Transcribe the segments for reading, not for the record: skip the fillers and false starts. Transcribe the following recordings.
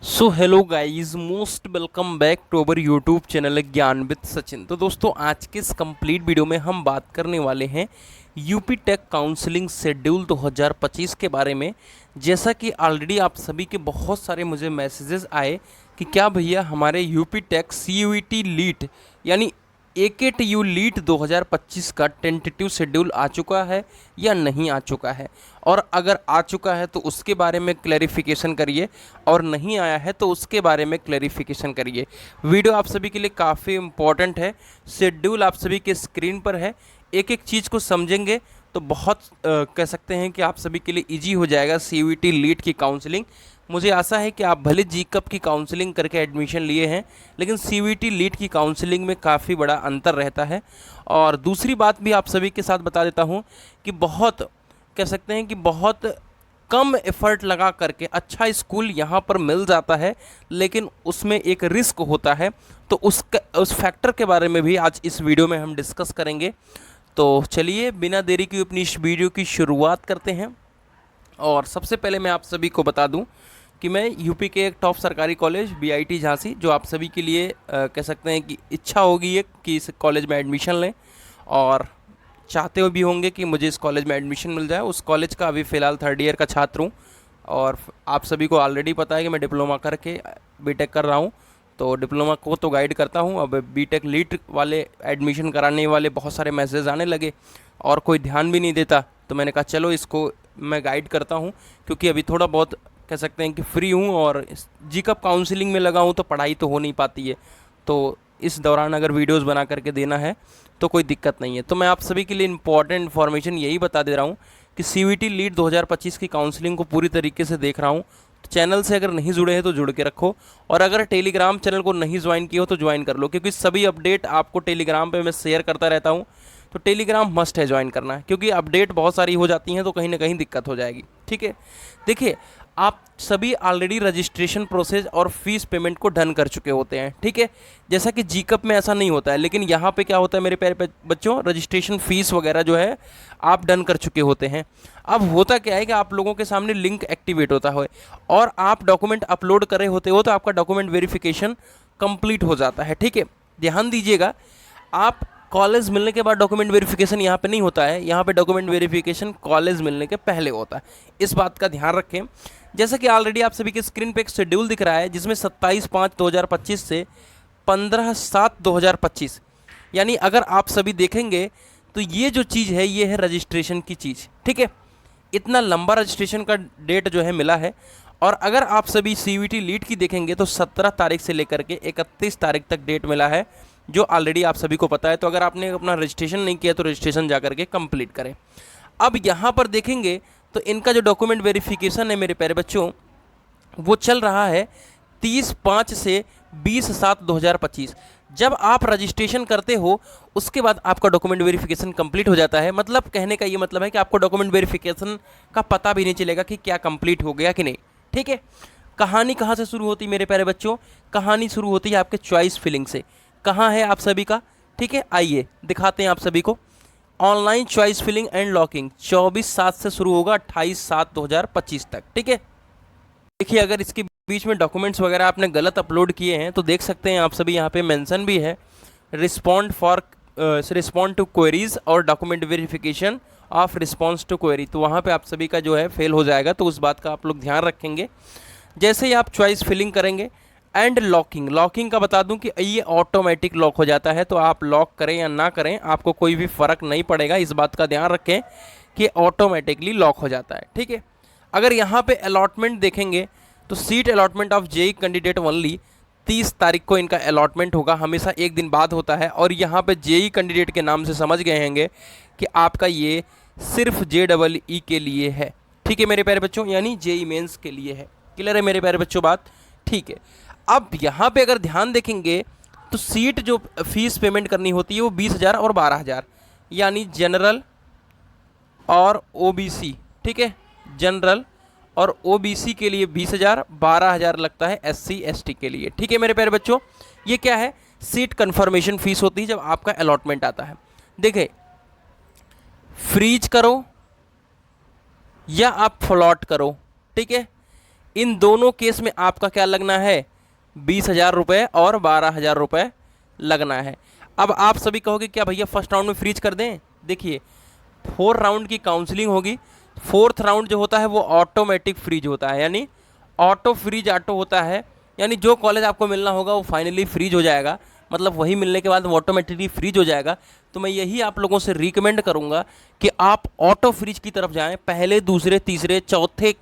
So hello guys, most welcome back to our YouTube channel Gyan with Sachin. तो दोस्तों, आज के इस कंप्लीट वीडियो में हम बात करने वाले हैं यूपी टेक काउंसलिंग शेड्यूल 2025 के बारे में। जैसा कि ऑलरेडी आप सभी के बहुत सारे मुझे मैसेजेस आए कि क्या भैया हमारे यूपी टेक CUET लीट यानी AKTU लीट 2025 का टेंटेटिव शेड्यूल आ चुका है या नहीं आ चुका है, और अगर आ चुका है तो उसके बारे में क्लैरिफिकेशन करिए, और नहीं आया है तो उसके बारे में क्लैरिफिकेशन करिए। वीडियो आप सभी के लिए काफ़ी इम्पॉर्टेंट है। शेड्यूल आप सभी के स्क्रीन पर है। एक एक चीज़ को समझेंगे तो बहुत कह सकते हैं कि आप सभी के लिए ईजी हो जाएगा CUET लीट की काउंसलिंग। मुझे आशा है कि आप भले GCAP की काउंसलिंग करके एडमिशन लिए हैं, लेकिन CUET लीट की काउंसलिंग में काफ़ी बड़ा अंतर रहता है। और दूसरी बात भी आप सभी के साथ बता देता हूं कि बहुत कह सकते हैं कि बहुत कम एफर्ट लगा करके अच्छा स्कूल यहाँ पर मिल जाता है, लेकिन उसमें एक रिस्क होता है। तो उस फैक्टर के बारे में भी आज इस वीडियो में हम डिस्कस करेंगे। तो चलिए बिना देरी के अपनी इस वीडियो की शुरुआत करते हैं। और सबसे पहले मैं आप सभी को बता दूं कि मैं यूपी के एक टॉप सरकारी कॉलेज BIT झांसी, जो आप सभी के लिए कह सकते हैं कि इच्छा होगी एक कि इस कॉलेज में एडमिशन लें और चाहते हो भी होंगे कि मुझे इस कॉलेज में एडमिशन मिल जाए। उस कॉलेज का अभी फ़िलहाल 3rd ईयर का छात्र हूँ, और आप सभी को ऑलरेडी पता है कि मैं डिप्लोमा करके बीटेक कर रहा हूँ। तो डिप्लोमा को तो गाइड करता हूँ। अब बीटेक लीट वाले एडमिशन कराने वाले बहुत सारे मैसेज आने लगे और कोई ध्यान भी नहीं देता, तो मैंने कहा चलो इसको मैं गाइड करता हूँ, क्योंकि अभी थोड़ा बहुत कह सकते हैं कि फ्री हूँ और GCAP काउंसलिंग में लगा हूँ, तो पढ़ाई तो हो नहीं पाती है। तो इस दौरान अगर वीडियोस बना करके देना है तो कोई दिक्कत नहीं है। तो मैं आप सभी के लिए इंपॉर्टेंट इन्फॉर्मेशन यही बता दे रहा हूँ कि CUET लीट 2025 की काउंसलिंग को पूरी तरीके से देख रहा हूँ। तो चैनल से अगर नहीं जुड़े हैं तो जुड़ के रखो, और अगर टेलीग्राम चैनल को नहीं ज्वाइन किया हो तो ज्वाइन कर लो, क्योंकि सभी अपडेट आपको टेलीग्राम पे मैं शेयर करता रहता हूँ। तो टेलीग्राम मस्ट है ज्वाइन करना, क्योंकि अपडेट बहुत सारी हो जाती हैं तो कहीं ना कहीं दिक्कत हो जाएगी। ठीक है, देखिए आप सभी ऑलरेडी रजिस्ट्रेशन प्रोसेस और फीस पेमेंट को डन कर चुके होते हैं। ठीक है, जैसा कि GCAP में ऐसा नहीं होता है, लेकिन यहाँ पे क्या होता है मेरे प्यारे बच्चों, रजिस्ट्रेशन फ़ीस वगैरह जो है आप डन कर चुके होते हैं। अब होता क्या है कि आप लोगों के सामने लिंक एक्टिवेट होता है और आप डॉक्यूमेंट अपलोड कर रहे होते हो, तो आपका डॉक्यूमेंट वेरिफिकेशन कंप्लीट हो जाता है। ठीक है, ध्यान दीजिएगा, आप कॉलेज मिलने के बाद डॉक्यूमेंट वेरिफिकेशन यहाँ पे नहीं होता है, यहाँ पे डॉक्यूमेंट वेरिफिकेशन कॉलेज मिलने के पहले होता है। इस बात का ध्यान रखें। जैसा कि ऑलरेडी आप सभी के स्क्रीन पे एक शेड्यूल दिख रहा है, जिसमें 27/5/2025 से 15/7/2025, यानी अगर आप सभी देखेंगे तो ये जो चीज़ है ये है रजिस्ट्रेशन की चीज़। ठीक है, इतना लंबा रजिस्ट्रेशन का डेट जो है मिला है। और अगर आप सभी CUET लीट की देखेंगे तो 17 तारीख से लेकर के 31 तारीख तक डेट मिला है, जो ऑलरेडी आप सभी को पता है। तो अगर आपने अपना रजिस्ट्रेशन नहीं किया तो रजिस्ट्रेशन जा करके कंप्लीट करें। अब यहाँ पर देखेंगे तो इनका जो डॉक्यूमेंट वेरिफिकेशन है मेरे प्यारे बच्चों, वो चल रहा है 30/5 से 20/7/2025। जब आप रजिस्ट्रेशन करते हो उसके बाद आपका डॉक्यूमेंट वेरिफिकेशन कंप्लीट हो जाता है। मतलब कहने का ये मतलब है कि आपको डॉक्यूमेंट वेरिफिकेशन का पता भी नहीं चलेगा कि क्या कंप्लीट हो गया कि नहीं। ठीक है, कहानी कहाँ से शुरू होती है मेरे प्यारे बच्चों? कहानी शुरू होती है आपके चॉइस फिलिंग से। कहाँ है आप सभी का? ठीक है, आइए दिखाते हैं आप सभी को। Online choice filling and locking 24/7 से शुरू होगा 28/7/2025 तक। ठीक है, देखिए अगर इसके बीच में डॉक्यूमेंट्स वगैरह आपने गलत अपलोड किए हैं तो देख सकते हैं आप सभी, यहाँ पे मेंशन भी है रिस्पॉन्ड टू क्वेरीज और document verification of response to query. तो वहाँ पे आप सभी का जो है फेल हो जाएगा, तो उस बात का आप लोग ध्यान रखेंगे जैसे ही आप चॉइस फिलिंग करेंगे। एंड लॉकिंग का बता दूं कि ये ऑटोमेटिक लॉक हो जाता है, तो आप लॉक करें या ना करें आपको कोई भी फ़र्क नहीं पड़ेगा। इस बात का ध्यान रखें कि ऑटोमेटिकली लॉक हो जाता है। ठीक है, अगर यहाँ पे अलॉटमेंट देखेंगे तो seat allotment of JEE candidate only 30 तारीख को इनका अलॉटमेंट होगा, हमेशा एक दिन बाद होता है। और यहाँ पे JEE कैंडिडेट के नाम से समझ गए होंगे कि आपका ये सिर्फ JEE के लिए है। ठीक है मेरे प्यारे बच्चों, यानी JEE मेंस के लिए है। क्लियर है मेरे प्यारे बच्चों बात? ठीक है, अब यहाँ पे अगर ध्यान देखेंगे तो सीट जो फीस पेमेंट करनी होती है वो 20,000 और 12,000, यानी जनरल और OBC। ठीक है, जनरल और OBC के लिए 20,000, 12,000 लगता है SC ST के लिए। ठीक है मेरे प्यारे बच्चों, ये क्या है? सीट कन्फर्मेशन फीस होती है जब आपका अलॉटमेंट आता है। देखिए, फ्रीज करो या आप फ्लॉट करो, ठीक है, इन दोनों केस में आपका क्या लगना है, 20,000 रुपये और 12,000 रुपये लगना है। अब आप सभी कहोगे क्या भैया फर्स्ट राउंड में फ्रीज कर दें? देखिए 4 राउंड की काउंसलिंग होगी, 4th राउंड जो होता है वो ऑटोमेटिक फ्रीज होता है, यानी ऑटो फ्रीज ऑटो होता है, यानी जो कॉलेज आपको मिलना होगा वो फाइनली फ्रीज हो जाएगा, मतलब वही मिलने के बाद वो ऑटोमेटिकली फ्रीज हो जाएगा। तो मैं यही आप लोगों से रिकमेंड करूंगा कि आप ऑटो फ्रीज की तरफ जाएं। पहले दूसरे तीसरे चौथे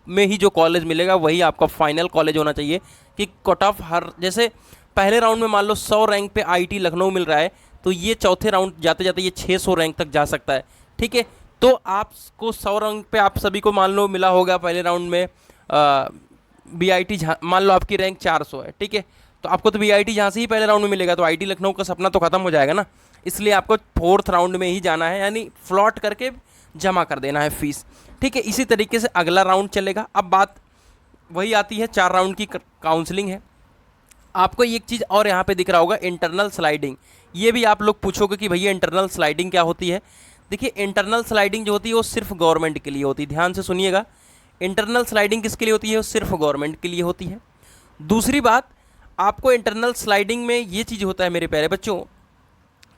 में ही जो कॉलेज मिलेगा वही आपका फाइनल कॉलेज होना चाहिए। कि कट ऑफ हर, जैसे पहले राउंड में मान लो 100 रैंक पे आईटी लखनऊ मिल रहा है, तो ये चौथे राउंड जाते जाते ये 600 रैंक तक जा सकता है। ठीक है, तो आपको 100 रैंक पे आप सभी को मान लो मिला होगा पहले राउंड में बीआईटी, मान लो आपकी रैंक 400 है, ठीक है, तो आपको तो बीआईटी जहाँ से ही पहले राउंड में मिलेगा, तो आईटी लखनऊ का सपना तो खत्म हो जाएगा ना। इसलिए आपको 4th राउंड में ही जाना है, यानी फ्लॉट करके जमा कर देना है फीस। ठीक है, इसी तरीके से अगला राउंड चलेगा। अब बात वही आती है, 4 राउंड की काउंसलिंग है। आपको एक चीज़ और यहाँ पे दिख रहा होगा, इंटरनल स्लाइडिंग। ये भी आप लोग पूछोगे कि भैया इंटरनल स्लाइडिंग क्या होती है। देखिए इंटरनल स्लाइडिंग जो होती है वो सिर्फ गवर्नमेंट के लिए होती है, ध्यान से सुनिएगा। इंटरनल स्लाइडिंग किसके लिए होती है? वो सिर्फ गवर्नमेंट के लिए होती है। दूसरी बात, आपको इंटरनल स्लाइडिंग में ये चीज़ होता है मेरे प्यारे बच्चों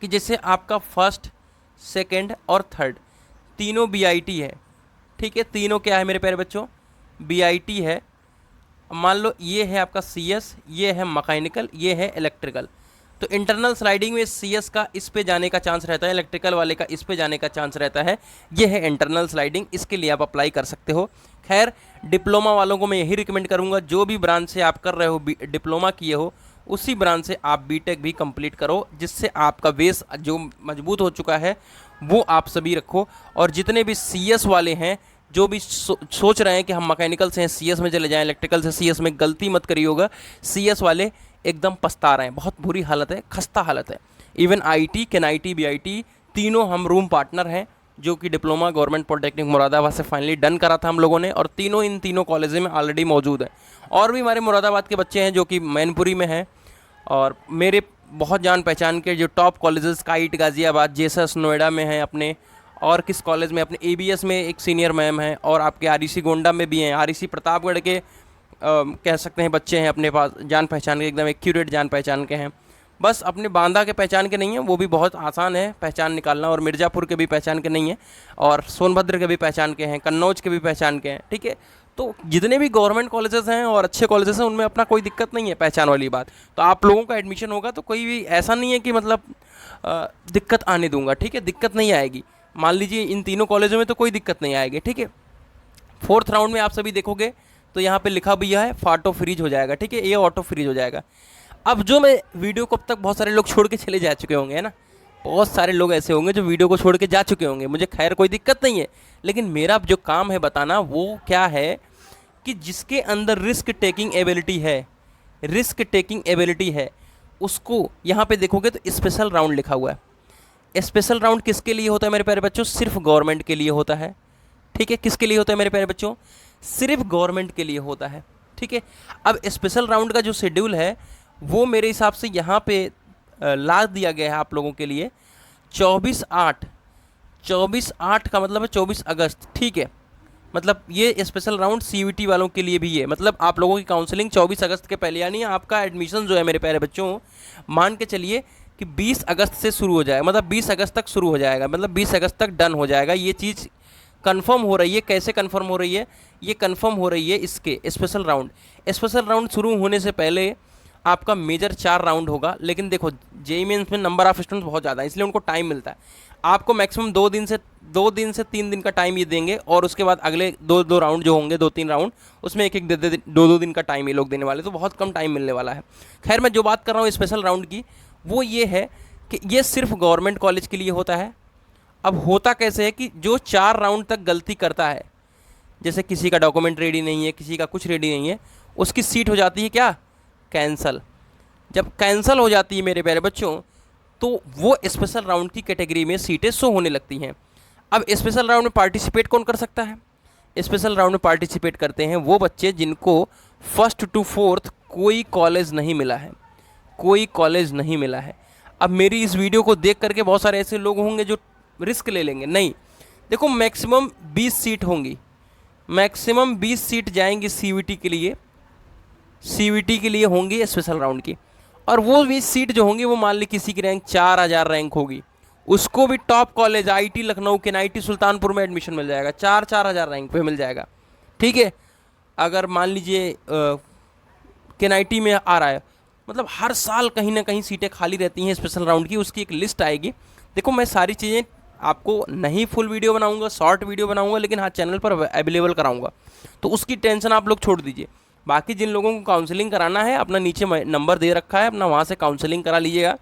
कि जैसे आपका फर्स्ट, सेकंड और थर्ड तीनों बीआईटी है। ठीक है, तीनों क्या है मेरे प्यारे बच्चों? बीआईटी है। मान लो ये है आपका सीएस, ये है मैकेनिकल, ये है इलेक्ट्रिकल। तो इंटरनल स्लाइडिंग में सीएस का इस पे जाने का चांस रहता है, इलेक्ट्रिकल वाले का इस पे जाने का चांस रहता है। ये है इंटरनल स्लाइडिंग, इसके लिए आप अप्लाई कर सकते हो। खैर डिप्लोमा वालों को मैं यही रिकमेंड करूंगा, जो भी ब्रांच से आप कर रहे हो, डिप्लोमा किए हो, उसी ब्रांच से आप बीटेक भी कंप्लीट करो, जिससे आपका बेस जो मजबूत हो चुका है वो आप सभी रखो। और जितने भी सीएस वाले हैं, जो भी सोच रहे हैं कि हम मैकेनिकल से हैं सीएस में चले जाएं, इलेक्ट्रिकल से सीएस में, गलती मत करिएगा। सीएस वाले एकदम पछता रहे हैं, बहुत बुरी हालत है, खस्ता हालत है। इवन आईटी, केनआईटी, बीआईटी तीनों हम रूम पार्टनर हैं, जो कि डिप्लोमा गवर्नमेंट पॉलिटेक्निक मुरादाबाद से फाइनली डन करा था हम लोगों ने, और तीनों इन तीनों कॉलेज में ऑलरेडी मौजूद हैं। और भी हमारे मुरादाबाद के बच्चे हैं जो कि मैनपुरी में हैं, और मेरे बहुत जान पहचान के जो top colleges, kite Ghaziabad, Jesus Noida में हैं अपने, और किस कॉलेज में अपने एबीएस में एक सीनियर मैम हैं, और आपके आरईसी गोंडा में भी हैं, आरईसी प्रतापगढ़ के कह सकते हैं बच्चे हैं अपने पास, जान पहचान के, एकदम एक्यूरेट जान पहचान के हैं। बस अपने बांदा के पहचान के नहीं हैं, वो भी बहुत आसान है पहचान निकालना, और मिर्ज़ापुर के भी पहचान के नहीं हैं, और सोनभद्र के भी पहचान के हैं, कन्नौज के भी पहचान के हैं। ठीक है, तो जितने भी गवर्नमेंट कॉलेजेस हैं और अच्छे कॉलेजेस हैं, उनमें अपना कोई दिक्कत नहीं है पहचान वाली बात। तो आप लोगों का एडमिशन होगा तो कोई भी ऐसा नहीं है कि मतलब दिक्कत आने दूंगा। ठीक है, दिक्कत नहीं आएगी। मान लीजिए इन तीनों कॉलेजों में तो कोई दिक्कत नहीं आएगी। ठीक है, 4th राउंड में आप सभी देखोगे तो यहाँ पे लिखा भी है ऑटो फ्रीज हो जाएगा। ठीक है, ये ऑटो फ्रीज हो जाएगा। अब जो मैं वीडियो को अब तक बहुत सारे लोग छोड़ के चले जा चुके होंगे, है ना, बहुत सारे लोग ऐसे होंगे जो वीडियो को छोड़ के जा चुके होंगे, मुझे खैर कोई दिक्कत नहीं है, लेकिन मेरा जो काम है बताना वो क्या है कि जिसके अंदर रिस्क टेकिंग एबिलिटी है, रिस्क टेकिंग एबिलिटी है, उसको यहाँ पे देखोगे तो स्पेशल राउंड लिखा हुआ है। स्पेशल राउंड किसके लिए होता है मेरे प्यारे बच्चों? सिर्फ गवर्नमेंट के लिए होता है। ठीक है, किसके लिए होता है मेरे प्यारे बच्चों? सिर्फ गवर्नमेंट के लिए होता है। ठीक है, अब स्पेशल राउंड का जो शेड्यूल है वो मेरे हिसाब से यहाँ पे ला दिया गया है आप लोगों के लिए 24/8। 24/8 का मतलब है 24 अगस्त। ठीक है, मतलब ये स्पेशल राउंड सीयूईटी वालों के लिए भी है, मतलब आप लोगों की काउंसलिंग 24 अगस्त के पहले, यानी आपका एडमिशन जो है मेरे प्यारे बच्चों, मान के चलिए कि 20 अगस्त से शुरू हो जाएगा, मतलब 20 अगस्त तक शुरू हो जाएगा, मतलब 20 अगस्त तक डन हो जाएगा। ये चीज़ कंफर्म हो रही है। कैसे कंफर्म हो रही है? ये कंफर्म हो रही है इसके स्पेशल राउंड शुरू होने से पहले आपका मेजर 4 राउंड होगा। लेकिन देखो जेईई मेंस में नंबर ऑफ स्टूडेंट्स बहुत ज़्यादा है, इसलिए उनको टाइम मिलता है। आपको मैक्सिमम 2 दिन से 3 दिन का टाइम ये देंगे, और उसके बाद अगले 2 राउंड जो होंगे, 2-3 राउंड, उसमें एक 2 दिन का टाइम ये लोग देने वाले, तो बहुत कम टाइम मिलने वाला है। खैर मैं जो बात कर रहा हूँ स्पेशल राउंड की, वो ये है कि ये सिर्फ गवर्नमेंट कॉलेज के लिए होता है। अब होता कैसे है कि जो 4 राउंड तक गलती करता है, जैसे किसी का डॉक्यूमेंट रेडी नहीं है, किसी का कुछ रेडी नहीं है, उसकी सीट हो जाती है क्या? कैंसल। जब कैंसल हो जाती है मेरे प्यारे बच्चों, तो वो स्पेशल राउंड की कैटेगरी में सीटें शो होने लगती हैं। अब स्पेशल राउंड में पार्टिसिपेट कौन कर सकता है? स्पेशल राउंड में पार्टिसिपेट करते हैं वो बच्चे जिनको 1st to 4th कोई कॉलेज नहीं मिला है, कोई कॉलेज नहीं मिला है। अब मेरी इस वीडियो को देख करके बहुत सारे ऐसे लोग होंगे जो रिस्क ले लेंगे। नहीं, देखो मैक्सिमम 20 सीट होंगी, मैक्सिमम 20 सीट जाएंगी सीवीटी के लिए, सीवीटी के लिए होंगी स्पेशल राउंड की। और वो 20 सीट जो होंगी वो मान ली किसी की रैंक 4000 रैंक होगी, उसको भी टॉप कॉलेज आईटी लखनऊ के आईटी सुल्तानपुर में एडमिशन मिल जाएगा, 4-4000 रैंक पे मिल जाएगा। ठीक है, अगर मान लीजिए केनआईटी में आ रहा है, मतलब हर साल कहीं ना कहीं सीटें खाली रहती हैं स्पेशल राउंड की, उसकी एक लिस्ट आएगी। देखो मैं सारी चीज़ें आपको नहीं फुल वीडियो बनाऊंगा, शॉर्ट वीडियो बनाऊंगा, लेकिन हाँ चैनल पर अवेलेबल कराऊंगा, तो उसकी टेंशन आप लोग छोड़ दीजिए। बाकी जिन लोगों को काउंसलिंग कराना है, अपना नीचे नंबर दे रखा है, अपना वहाँ से काउंसलिंग करा लीजिएगा।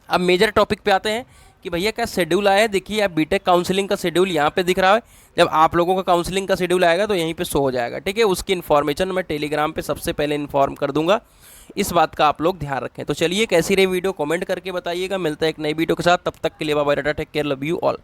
अब मेजर टॉपिक पे आते हैं कि भैया क्या शेड्यूल आया है। देखिए आप बीटेक काउंसलिंग का शेड्यूल यहाँ पे दिख रहा है, जब आप लोगों का काउंसलिंग का शेड्यूल आएगा तो यहीं पे शो हो जाएगा। ठीक है, उसकी इन्फॉर्मेशन मैं टेलीग्राम पे सबसे पहले इन्फॉर्म कर दूंगा, इस बात का आप लोग ध्यान रखें। तो चलिए कैसी रही वीडियो कमेंट करके बताइएगा। मिलता है एक नई वीडियो के साथ, तब तक के लिए bye bye, tata, take care, love you all.